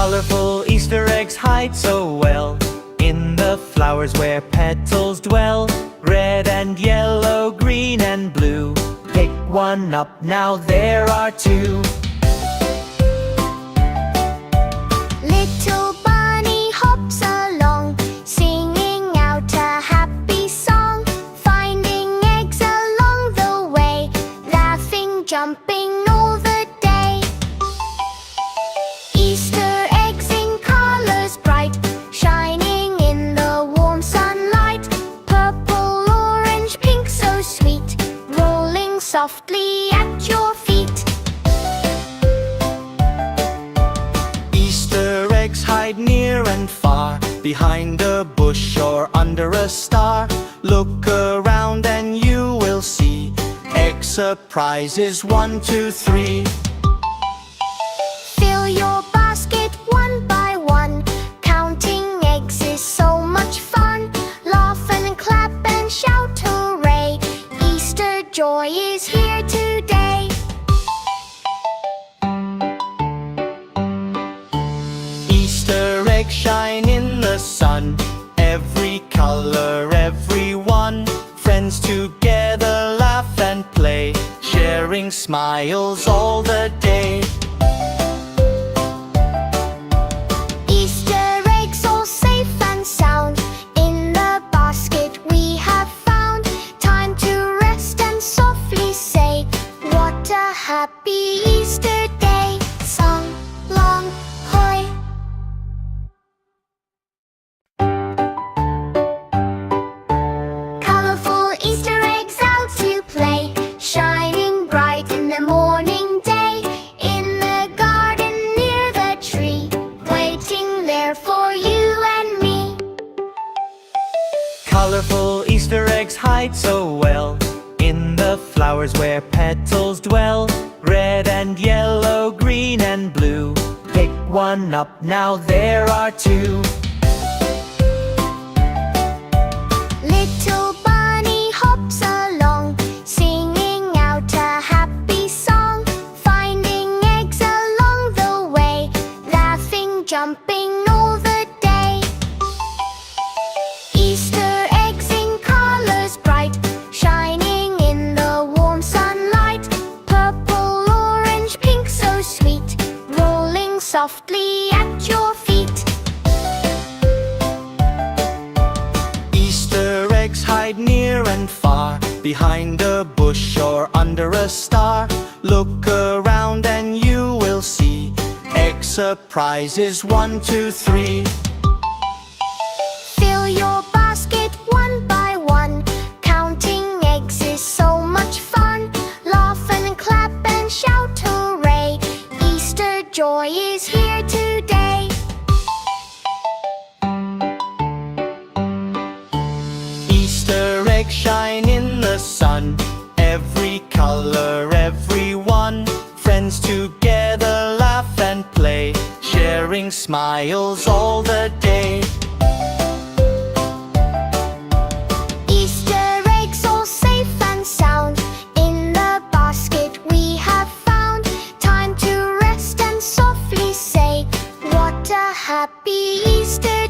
Colorful Easter eggs hide so well in the flowers where petals dwell. Red and yellow, green and blue. Pick one up, now there are two. Little bunny hops along, singing out a happy song, finding eggs along the way, laughing, jumping all the day. Easter eggs in colors bright, shining in the warm sunlight. Purple, orange, pink, so sweet, rolling softly at your feet. Easter eggs hide near and far, behind a bush or under a star. Look around and you will see egg surprises 1, 2, 3. Fill your basket one by one, counting eggs is so much fun. Laugh and clap and shout hooray, Easter joy is here today. Easter eggs shine in the sun, every color, every one. Friends together laugh and play, sharing smiles all the day. Easter eggs all safe and sound, in the basket we have found. Time to rest and softly say, what a happy Easter day. Song long hoy. Colorful Easter eggs out to play, shining bright in the morning day. In the garden near the tree, waiting there for you and me. Colorful Easter eggs hide so well in the flowers where petals dwell. Red and yellow, green and blue. Pick one up, now there are two. Little bunny hops along, singing out a happy song, finding eggs along the way, laughing, jumping all the day. Easter eggs in colors bright, shining in the warm sunlight. Purple, orange, pink, so sweet, rolling softly at your feet. Easter eggs hide near and far, behind a bush or under a star. Look around and you will see egg surprises 1, 2, 3. Fill your basket one by one, counting eggs is so much fun. Laugh and clap and shout hooray, Easter joy is here today. Easter eggs shine in the sun, every color, every one. Friends together laugh and play, sharing smiles all the day. Easter eggs all safe and sound, in the basket we have found. Time to rest and softly say, what a happy Easter